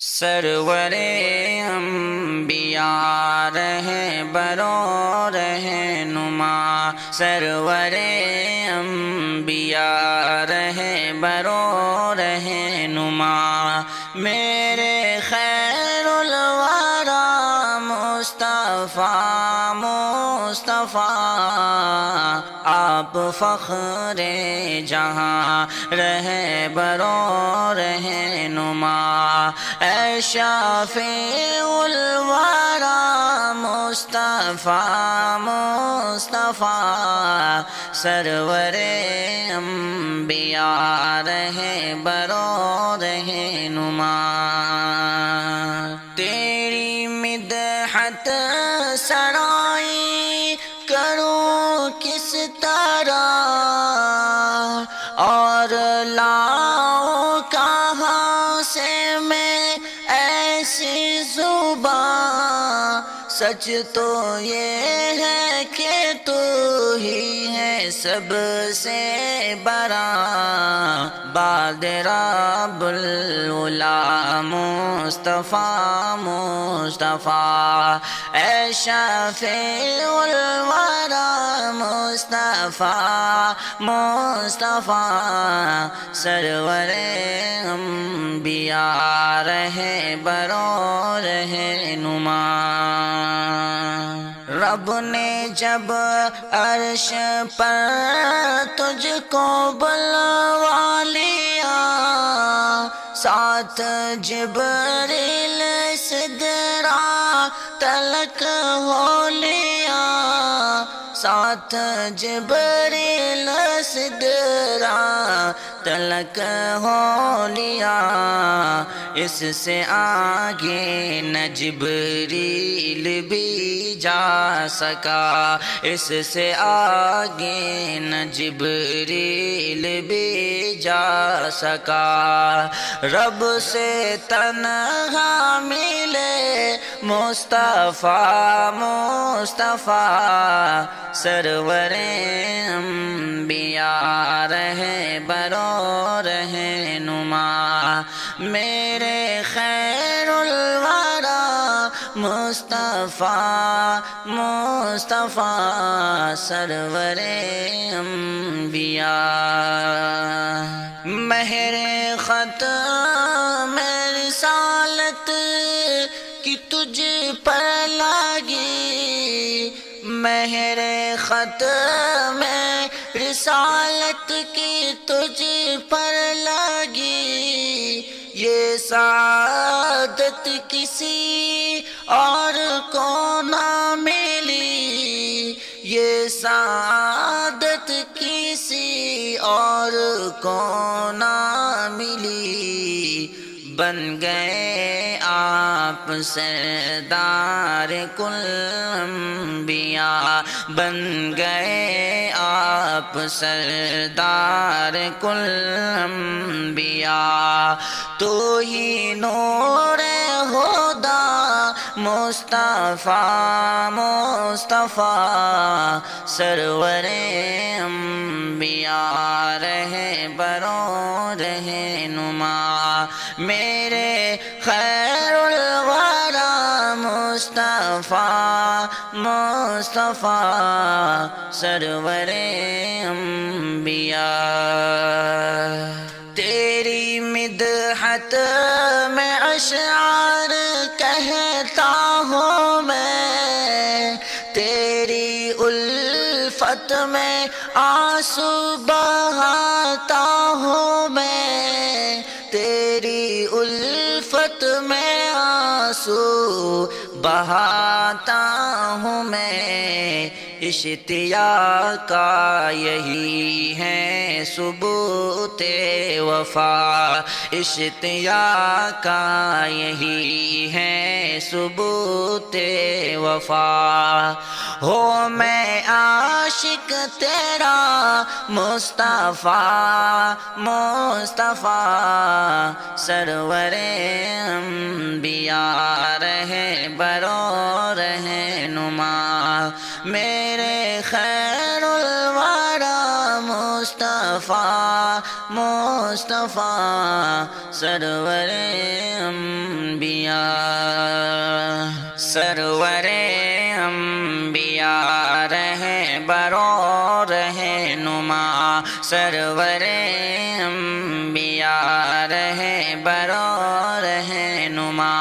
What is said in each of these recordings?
سرور انبیاء رہبر و رہنما، سرور انبیاء رہبر و رہنما، میرے خیر الورا مصطفیٰ مصطفیٰ، آپ فخر جہاں رہبر و رہنما، اے شافع الورا مصطفیٰ مصطفیٰ، سرور انبیاء رہبر و رہنما، تیری مدحت سرائی کروں کس طرح، اور لاؤں کہاں سے میں ایسی زبان، سچ تو یہ ہے کہ تو ہی ہے سب سے بڑا، بعد رب العلا مصطفیٰ مصطفیٰ، اے شافع الورا مصطفیٰ مصطفیٰ، سرور انبیاء رہبر و رہنما، رب نے جب عرش پر تجھ کو بلوا لیا، ساتھ جبریل سدرا تلک ہو لیا، ساتھ جبریل سدرا تلک ہو لیا، اس سے آگے نہ جبریل بھی جا سکا، اس سے آگے نہ جبریل بھی جا سکا، رب سے تنہا ملے مصطفیٰ مصطفیٰ، سرور انبیاء رہبر و رہنما، میرے خیر الورا مصطفیٰ مصطفیٰ، سرور انبیاء، مہر ختم رسالت کی تجھ پر لگی، مہر ختم رسالت کی تجھ پر لگی، یہ سعادت کسی اور کو نہ ملی، یہ سعادت کسی اور کو نہ ملی، بن گئے آپ سردار کل انبیاء، بن گئے آپ سردار کل انبیاء، تو ہی نور ہدا مصطفیٰ مصطفیٰ، سرور انبیاء رہبر و رہنما، میرے خیر الورا مصطفیٰ مصطفیٰ، سرور انبیاء، تیری مدحت میں اشعار کہتا ہوں میں، تیری الفت میں آنسو بہاتا ہوں میں، تیری الفت میں آنسو بہاتا ہوں میں، اشتیاق کا یہی ہے ثبوت وفا، اشتیاق کا یہی ہے ثبوت وفا، ہو میں عاشق تیرا مصطفیٰ مصطفیٰ، سرور انبیاء رہبر و رہنما، میرے خیر الورا مصطفیٰ مصطفیٰ، سرور انبیاء سرور انبیاء رہبر و رہنما سرور انبیاء رہبر و رہنما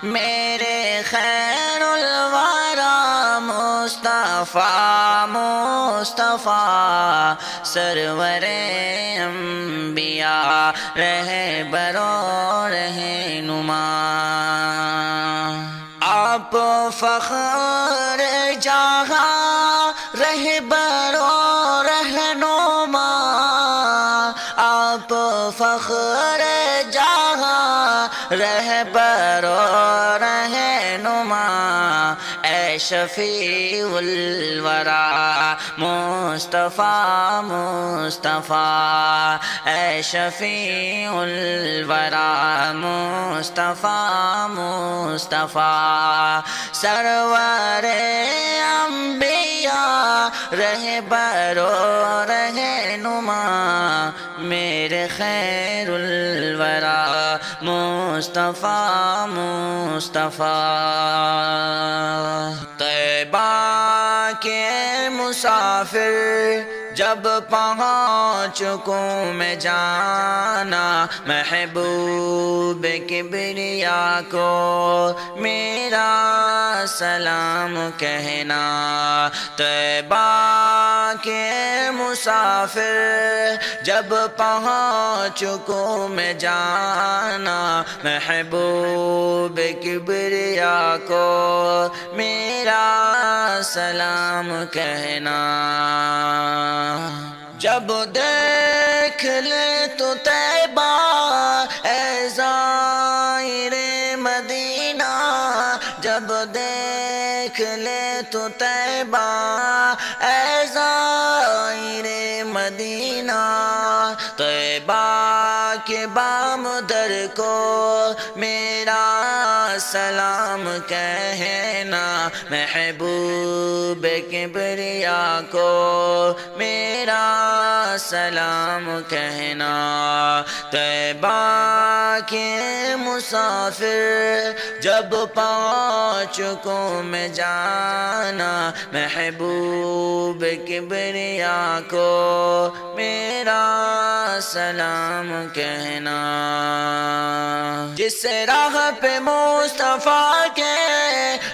میرے خیر الورا مصطفیٰ مصطفیٰ سرور انبیاء رہبر و رہنما آپ فخر جہاں رہبر و رہنما آپ فخر جہاں رہبر و رہنما اے شفیع الورا مصطفیٰ مصطفیٰ اے شفیع الورا مصطفیٰ مصطفیٰ سرور انبیاء رہبر و رہنما میرے خیر الورا مصطفیٰ مصطفیٰ طیبہ کے مسافر جب پہنچ کو میں جانا محبوب کبریا کو میرا سلام کہنا طیبہ کے مسافر جب پہنچ کو میں جانا محبوب کبریا کو میرا سلام کہنا جب دیکھ لے تو طیبہ اے زائر مدینہ جب دیکھ لے تو طیبہ اے زائر مدینہ طیبہ کے بام در کو میرا سلام کہنا محبوب کبریا کو میرا سلام کہنا طیبہ کے مسافر جب پہنچ کو میں جانا محبوب کبریا کو میرا سلام کہنا جس راہ پہ مصطفیٰ کے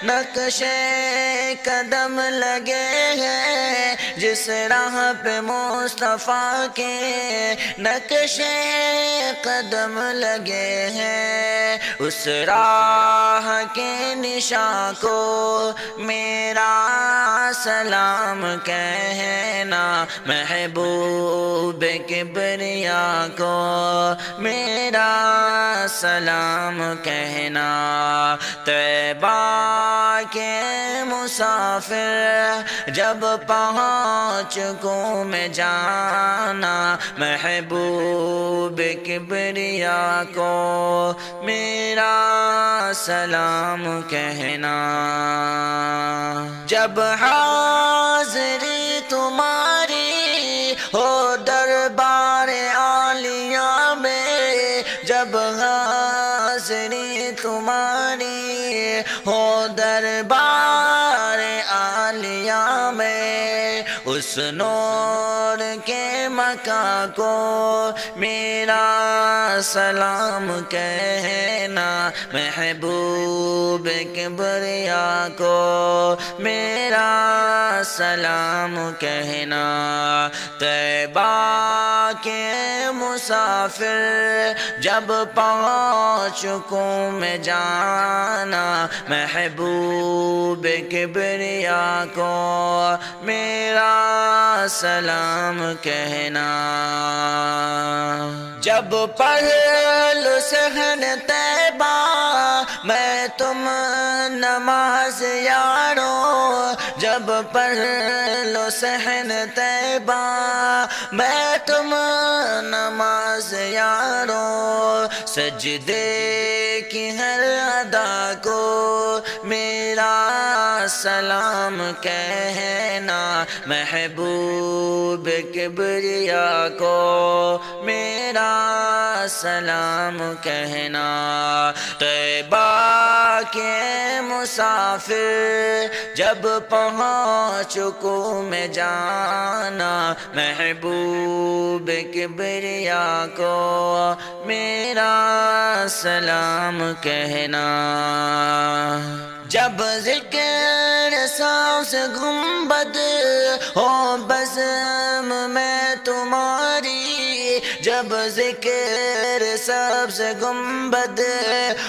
نقش قدم لگے ہیں جس راہ پہ مصطفیٰ کے نقش قدم لگے ہیں اس راہ کے نشاں کو میرا سلام کہنا محبوب کبریا کو میرا سلام کہنا طیبہ کے مسافر جب پہنچ کو میں جانا محبوب کبریا کو میرا سلام کہنا جب حاضری تمہاری ہو دربار عالیہ میں جب حاضری تمہاری ہو دربار عالیہ میں اس نور کے مکان کو میرا سلام کہنا محبوب کبریا کو میرا سلام کہنا طیبہ کے مسافر جب پہنچ کو میں جانا محبوب کبریا کو میرا سلام کہنا جب پہل صحن طیبہ میں تم نماز یارو جب پہلو صحن طیبہ میں تم نماز یارو سجدے کی ہر ادا کو میرا سلام کہنا محبوب کبریا کو میرا سلام کہنا طیبہ کے مسافر جب پہنچوں میں جانا محبوب کبریا کو میرا سلام کہنا جب ذکر ساز گنبد ہو بزم میں تمہاری جب ذکر سبز گنبد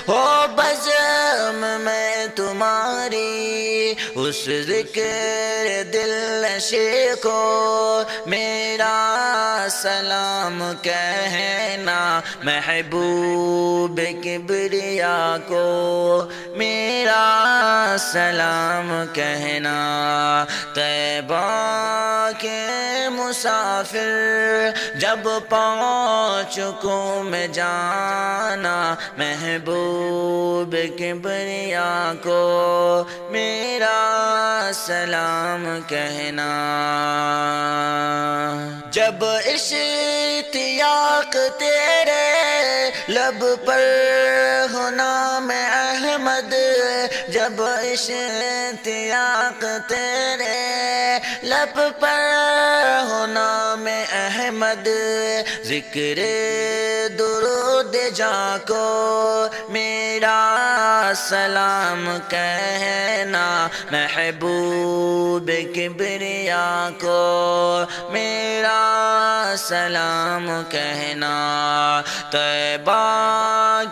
ہو بزم میں تمہاری اس ذکر دل نشیں کو میرا سلام کہنا محبوب کبریا کو میرا سلام کہنا طیبہ کے مسافر جب پہنچوں میں جانا محبوب کبریا کو میرا سلام کہنا جب اشتیاق تیرے لب پر ہو نام احمد جب اشتیاق تیرے لب پر ہو نام احمد ذکر درود جاں کو میرا سلام کہنا محبوب کبریا کو میرا سلام کہنا طیبہ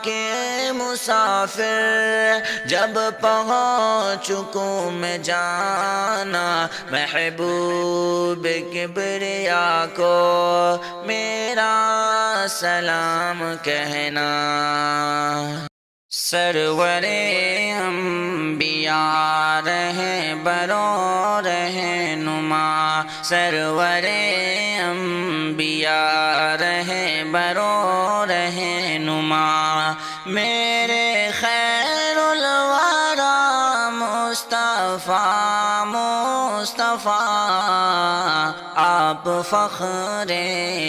کے مسافر جب پہنچوں میں جانا محبوب کبریا کو میرا سلام کہنا سرور انبیاء رہبر و رہنما سرور انبیاء رہبر و رہنما میرے خیر الورا مصطفیٰ مصطفیٰ آپ فخر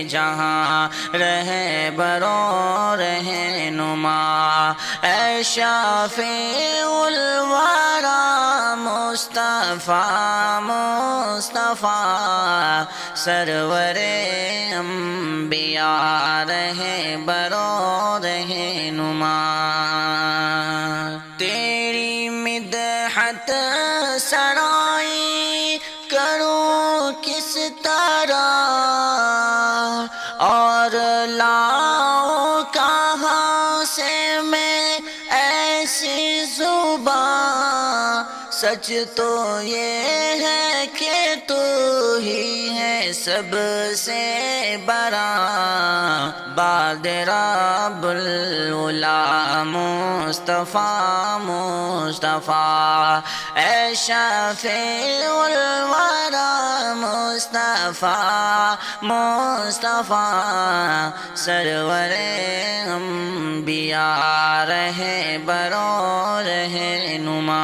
جہاں رہبر و رہنما اے شافع الورا مصطفیٰ مصطفیٰ سرور انبیاء رہبر و رہنما تیری مدحت سرائی کروں کس طرح اور لاؤں کہاں سے میں ایسی زبان سچ تو یہ ہے کہ تو ہی ہے سب سے بڑا بعد رب العلا مصطفیٰ مصطفیٰ اے شافع الورا مصطفیٰ مصطفیٰ سرور انبیاء رہبر و رہنما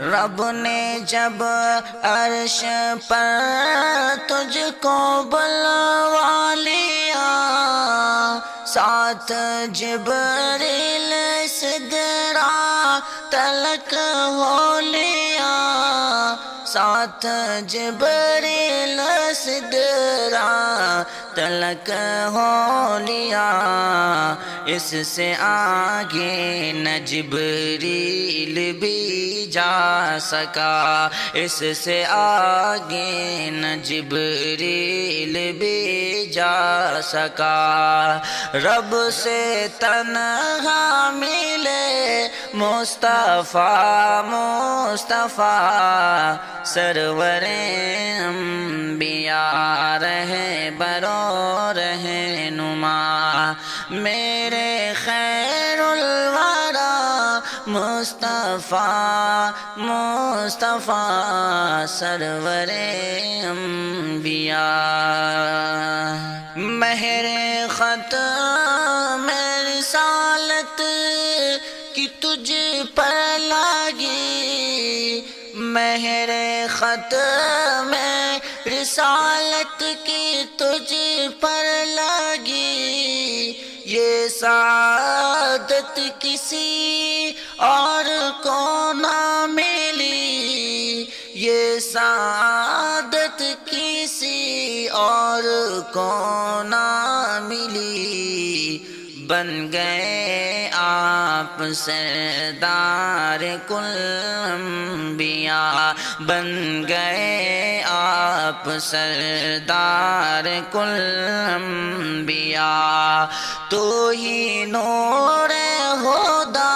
رب نے جب عرش پر تجھ کو بلوا لیا ساتھ جبریل سدرا تلک ہو لیا ساتھ جبریل سدرا تلک ہو لیا اس سے آگے نہ جبریل بھی جا سکا اس سے آگے نہ جبریل بھی جا سکا رب سے تنہا ملے مصطفیٰ مصطفیٰ سرور انبیاء رہبر و رہنما میرے خیر الورا مصطفیٰ مصطفیٰ سرور انبیاء مہر ختم رسالت کی تجھ پر لگی مہر ختم رسالت کی تجھ پر لگی یہ یہ سعادت کسی اور کو نہ ملی، یہ سعادت کسی اور کو نہ ملی، بن گئے آپ سردار کل انبیاء، بن گئے آپ سردار کل انبیاء، تو ہی نور ہدا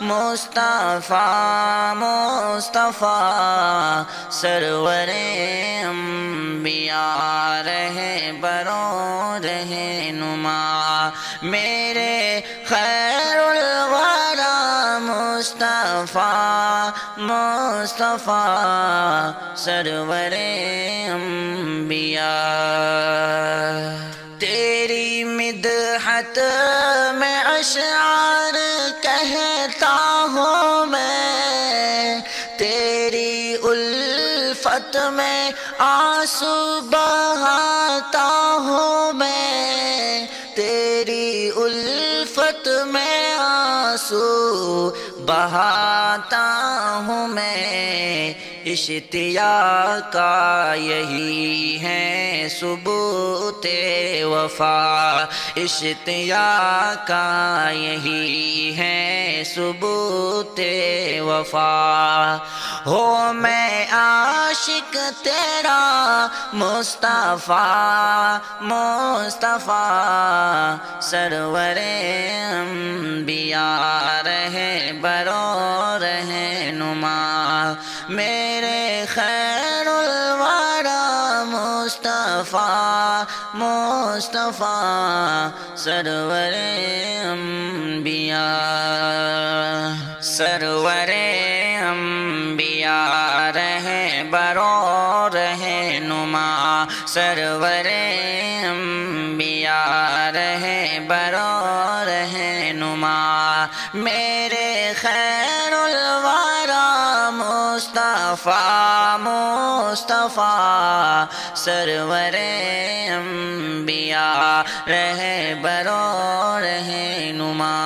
مصطفیٰ مصطفیٰ سرور انبیاء رہبر و رہنما، میرے خیر الورا مصطفیٰ مصطفیٰ سرور انبیاء، تیری مدحت میں اشعار کہتا ہوں میں، تیری الفت میں آنسو بہاتا ہوں میں، تیری الفت میں آنسو بہاتا ہوں میں، اشتیاق کا یہی ہے ثبوت وفا، اشتیاق کا یہی ہے ثبوت وفا، ہو میں عاشق تیرا مصطفیٰ مصطفیٰ سرور انبیاء رہبر و رہنما، میرے خیر الورا مصطفیٰ مصطفیٰ سرور انبیاء، سرور انبیاء رہبر و رہنما، سرور انبیاء رہبر و رہنما، میرے خیر الورا مصطفیٰ مصطفیٰ سرور انبیاء رہبر و رہنما،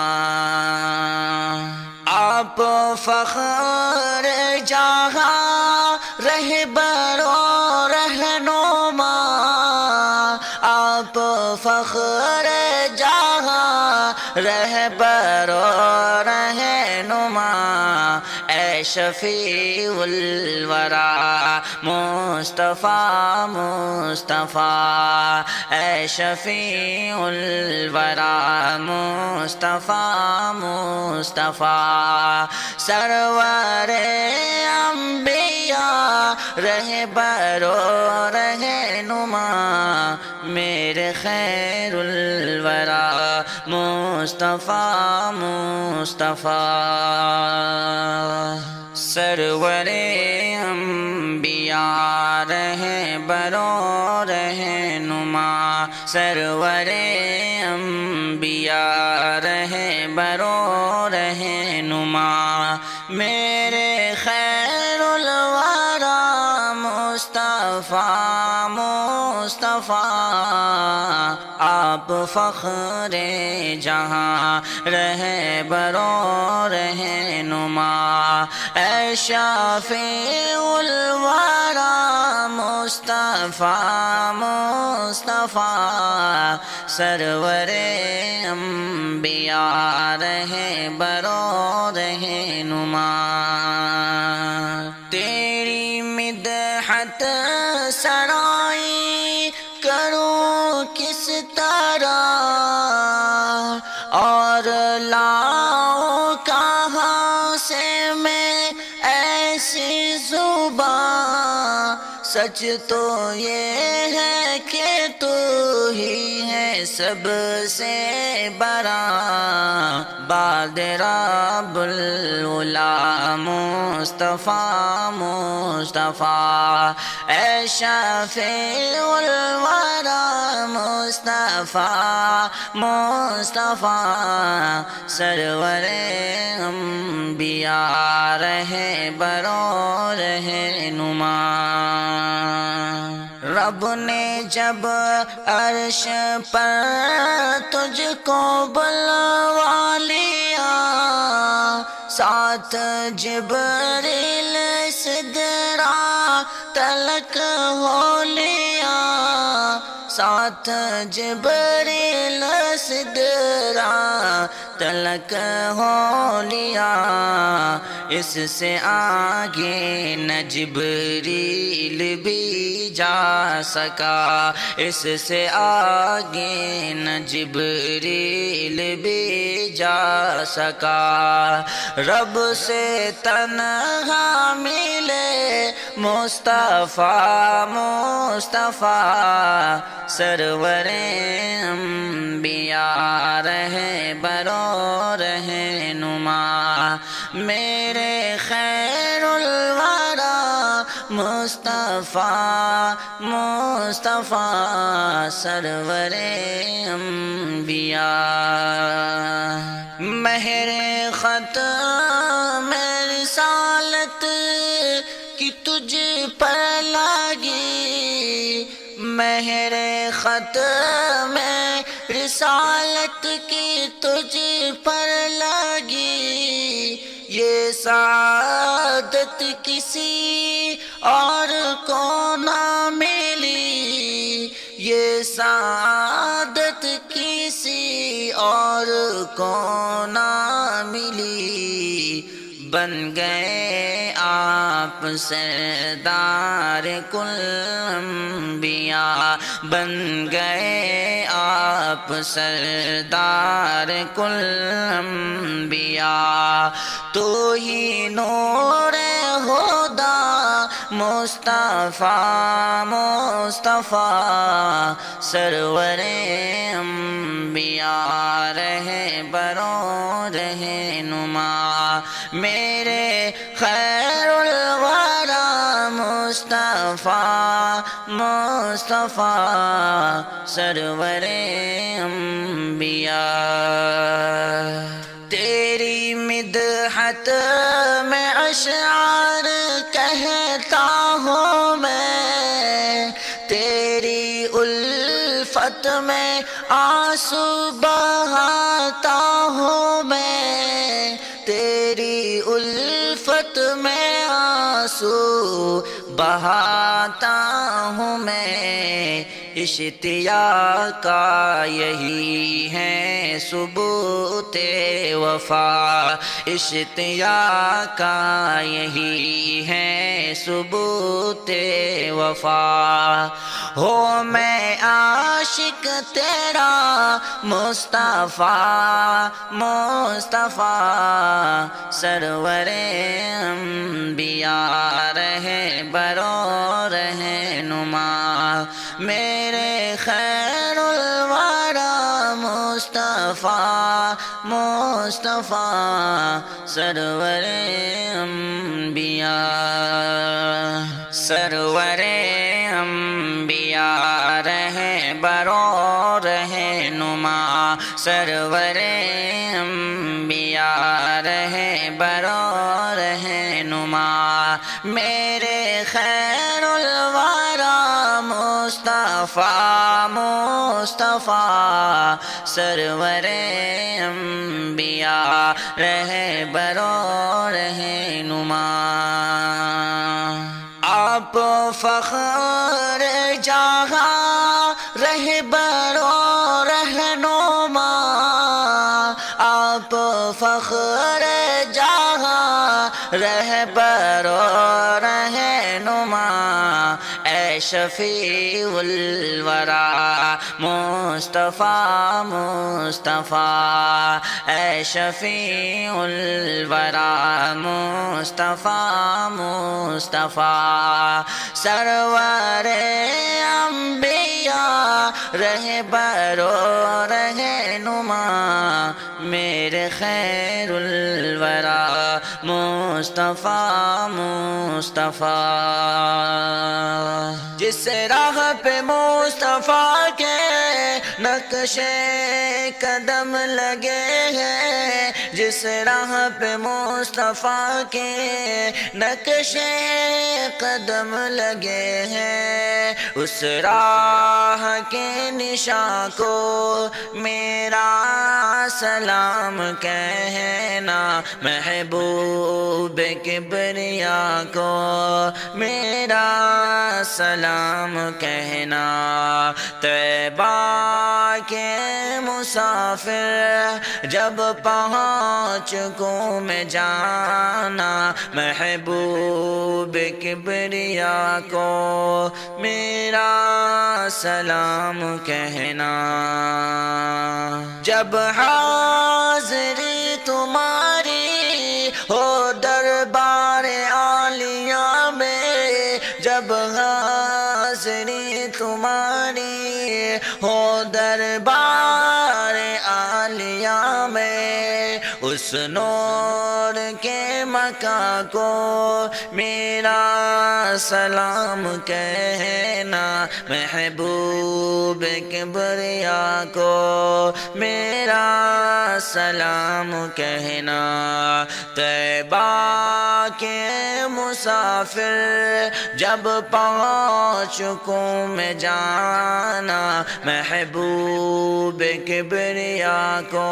آپ فخر جہاں رہبر و رہنما، آپ فخر جہاں رہبر و رہنما، اے شفیع الورا مصطفیٰ مصطفیٰ، اے شفیع الورا مصطفیٰ مصطفیٰ سرور انبیاء رہبر و رہنما، میرے خیر الورا مصطفیٰ مصطفیٰ سرور انبیاء رہبر و رہنما، سرور انبیاء رہبر و رہنما، میرے خیر الورا مصطفیٰ مصطفیٰ، آپ فخر جہاں رہبر و رہنما، اے شافع الورا مصطفیٰ مصطفیٰ سرور انبیاء رہبر و رہنما، تیری مدحت سرائی کروں کس طرح، اور لاؤں کہاں سے میں ایسی زبان، سچ تو یہ ہے کہ تو ہی ہے سب سے بڑا، بعد رب العلا مصطفیٰ مصطفیٰ، اے شفیع الورا مصطفیٰ مصطفیٰ سرور انبیاء رہبر و رہنما، رب رب نے جب عرش پر تجھ کو بلوا لیا، ساتھ جبریل سدرا تلک ہو لیا، ساتھ جبریل سدرا تلک ہو لیا، اس سے آگے نہ جبریل بھی جا سکا، اس سے آگے نہ جبریل بھی جا سکا۔ رب سے تنہا ملے مصطفیٰ مصطفیٰ، سرور انبیاء رہبر و رہنما، میرے خیر الورا مصطفیٰ مصطفیٰ، سرور انبیاء۔ مہر ختم رسالت کی تجھ پر لگی، مہر ختم رسالت کی تجھ پر لگی، یہ سعادت کسی اور کو نہ ملی، یہ سعادت کسی اور کو نہ ملی، بن گئے آپ سردار کل انبیاء، بن گئے آپ سردار کل انبیاء، تو ہی نور ہدا مصطفیٰ مصطفیٰ، سرور انبیاء رہبر و رہنما، میرے خیر الورا مصطفیٰ مصطفیٰ، سرور انبیاء۔ تیری مدحت میں اشعار کہتا ہوں میں، تیری الفت میں آنسو بہاتا ہوں میں، تیری الفت میں آنسو بہاتا ہوں میں، اشتیاق کا یہی ہے ثبوت وفا، اشتیاق کا یہی ہے ثبوت وفا، ہو میں عاشق تیرا مصطفیٰ مصطفیٰ، سرور انبیاء رہبر و رہنما، میرے خیر الورا مصطفیٰ مصطفیٰ، سرور انبیاء، سرور انبیاء رہبر و رہنما، سرور انبیاء رہبر و رہنما، میرے خیر الورا مصطفیٰ مصطفیٰ، سرور انبیاء رہبر و رہنما، آپ فخر جہاں رہبر و رہنما، آپ فخر جہاں رہبر و رہنما، اے شفیع الورا مصطفیٰ مصطفیٰ، اے شفیع الورا مصطفیٰ مصطفیٰ، سرور انبیاء رہبر و رہنما، میرے خیر الورا مصطفیٰ مصطفیٰ، جس راہ پہ مصطفیٰ کے نقش قدم لگے ہیں، جس راہ پہ مصطفیٰ کے نقش قدم لگے ہیں، اس راہ کے نشاں کو میرا سلام کہنا، محبوب کبریا کو میرا سلام کہنا۔ طیبہ کے مسافر جب پہنچ کو میں جانا، محبوب کبریا کو میرا سلام کہنا۔ جب حاضری تمہاری ہو دربار عالیہ میں، جب حاضری تمہاری ہو دربار عالیہ میں، اس نور کے مکاں کو میرا سلام کہنا، محبوب کبریا کو میرا سلام کہنا۔ طیبہ کے مسافر جب پہنچ کو میں جانا، محبوب کبریا کو